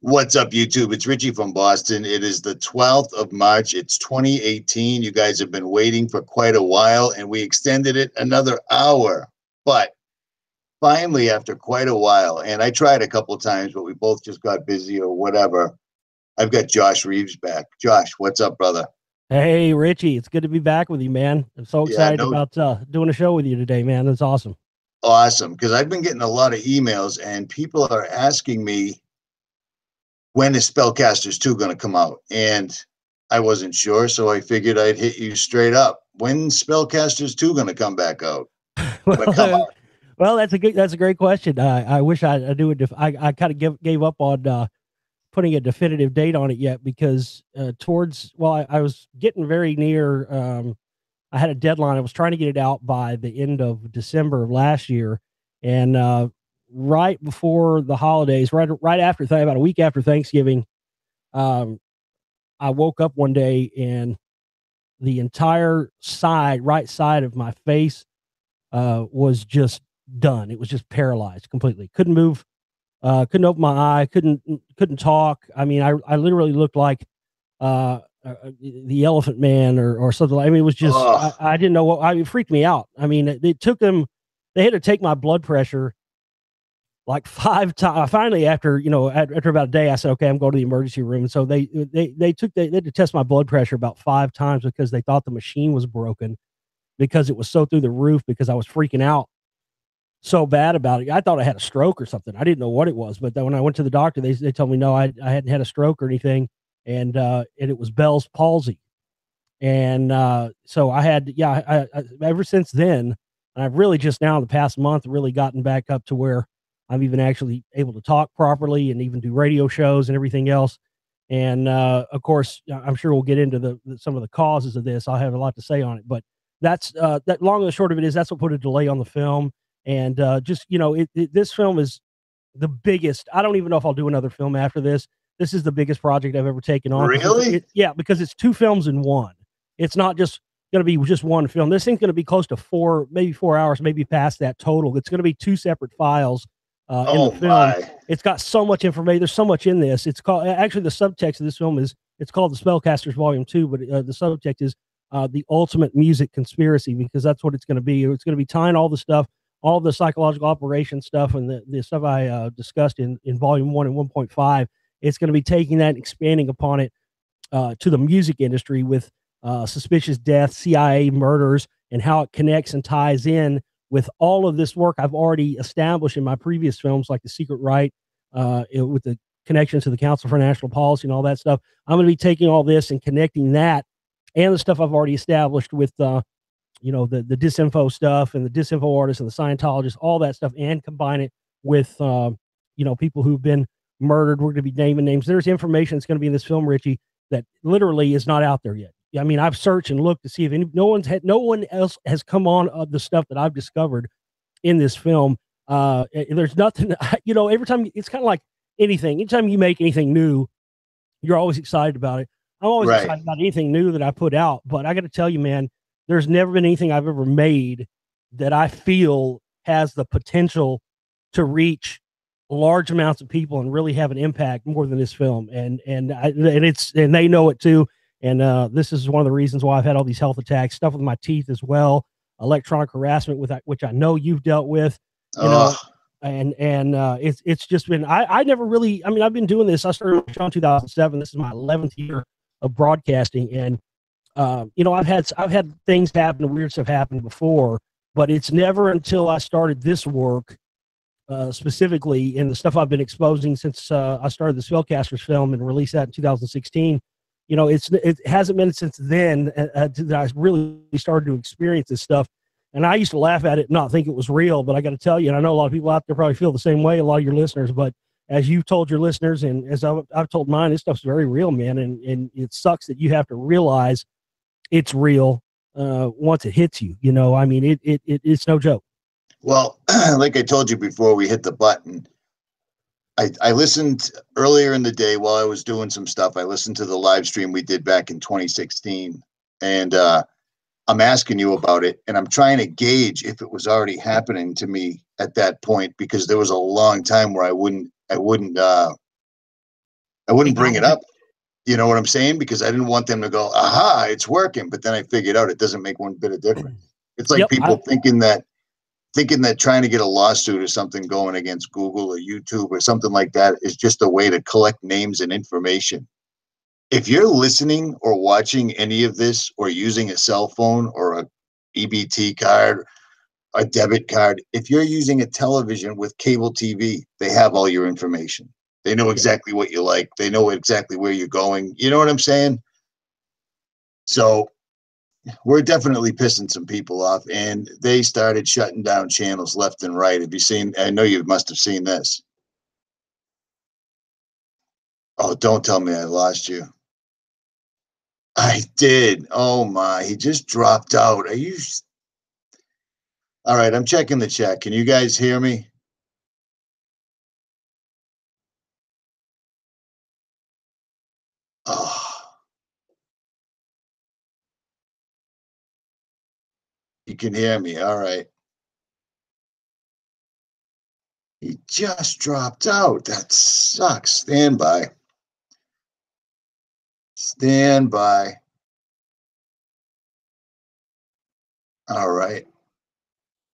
What's up, YouTube? It's Richie from Boston. It is the 12th of March. It's 2018. You guys have been waiting for quite a while, and we extended it another hour. But finally, after quite a while, and I tried a couple of times, but we both just got busy or whatever, I've got Josh Reeves back. Josh, what's up, brother? Hey, Richie, it's good to be back with you, man. I'm so Yeah, excited no, about doing a show with you today, man. That's awesome. awesome. Because I've been getting a lot of emails, and people are asking me, when is Spellcasters 2 going to come out? And I wasn't sure, so I figured I'd hit you straight up. When's Spellcasters 2 going to come back out? Going to come well, out? well, that's a great question. I wish I knew it. I kind of gave up on putting a definitive date on it yet because I was getting very near. I had a deadline. I was trying to get it out by the end of December of last year, and right before the holidays, right after about a week after Thanksgiving, um, I woke up one day and the entire right side of my face was just done. It was just paralyzed completely. Couldn't move. Couldn't open my eye. Couldn't talk. I mean, I literally looked like the Elephant Man or something. I mean, it was just Oh, I didn't know what. It freaked me out. I mean, it took them. They had to take my blood pressure like 5 times. Finally, after about a day, I said, okay, I'm going to the emergency room. And so they had to test my blood pressure about 5 times because they thought the machine was broken because it was so through the roof because I was freaking out so bad about it. I thought I had a stroke or something. I didn't know what it was, but then when I went to the doctor, they told me no, I hadn't had a stroke or anything, and it was Bell's palsy. And so I had, ever since then, and I've really just now in the past month really gotten back up to where I'm even actually able to talk properly and even do radio shows and everything else. And of course, I'm sure we'll get into some of the causes of this. I'll have a lot to say on it, but that's that long and the short of it is that's what put a delay on the film. And just this film is the biggest. I don't even know if I'll do another film after this. This is the biggest project I've ever taken on. really? Because it's two films in one. It's not just going to be just one film. This thing's going to be close to maybe 4 hours, maybe past that total. It's going to be two separate files in the Oh, film. my. It's got so much information. There's so much in this. It's called actually the subtext of this film is it's called The Spellcasters Volume 2, but the subtext is the ultimate music conspiracy because that's what it's going to be. It's going to be tying all the stuff, all the psychological operation stuff, and the stuff I discussed in Volume 1 and 1.5. It's going to be taking that and expanding upon it to the music industry with suspicious deaths, CIA murders, and how it connects and ties in with all of this work I've already established in my previous films, like The Secret Right, with the connection to the Council for National Policy and all that stuff. I'm going to be taking all this and connecting that and the stuff I've already established with, the Disinfo stuff and the Disinfo artists and the Scientologists, all that stuff, and combine it with, people who've been murdered. We're going to be naming names. There's information that's going to be in this film, Richie, that literally is not out there yet. I mean, I've searched and looked to see if no one else has come on the stuff that I've discovered in this film. There's nothing, every time it's kind of like anything. Anytime you make anything new, you're always excited about it. I'm always Right. excited about anything new that I put out, but I got to tell you, man, there's never been anything I've ever made that I feel has the potential to reach large amounts of people and really have an impact more than this film. And they know it too. And this is one of the reasons why I've had all these health attacks, stuff with my teeth as well, electronic harassment which I know you've dealt with, Oh, and it's just been I never really. I mean, I've been doing this. I started in 2007. This is my 11th year of broadcasting, and I've had things happen, weird stuff happen before, but it's never until I started this work specifically in the stuff I've been exposing since I started the Spellcasters film and released that in 2016. It hasn't been since then that I really started to experience this stuff. And I used to laugh at it and not think it was real, but I got to tell you, and I know a lot of people out there probably feel the same way, a lot of your listeners, but as you've told your listeners and as I've told mine, this stuff's very real, man. And it sucks that you have to realize it's real once it hits you. I mean, it's no joke. well, like I told you before we hit the button, I listened earlier in the day while I was doing some stuff. I listened to the live stream we did back in 2016, and I'm asking you about it, and I'm trying to gauge if it was already happening to me at that point because there was a long time where I wouldn't I wouldn't bring it up. You know what I'm saying? Because I didn't want them to go, aha, it's working. But then I figured out it doesn't make one bit of difference. It's like people thinking that trying to get a lawsuit or something going against Google or YouTube or something like that is just a way to collect names and information. If you're listening or watching any of this or using a cell phone or a EBT card, a debit card, if you're using a television with cable TV, they have all your information. They know exactly what you like. They know exactly where you're going. You know what I'm saying? So we're definitely pissing some people off, and they started shutting down channels left and right. Have you seen? I know you must have seen this. Oh, don't tell me I lost you. I did. Oh my, he just dropped out. Are you? All right, I'm checking the chat. Can you guys hear me? Oh, you can hear me. All right. He just dropped out. That sucks. Stand by. Stand by. All right.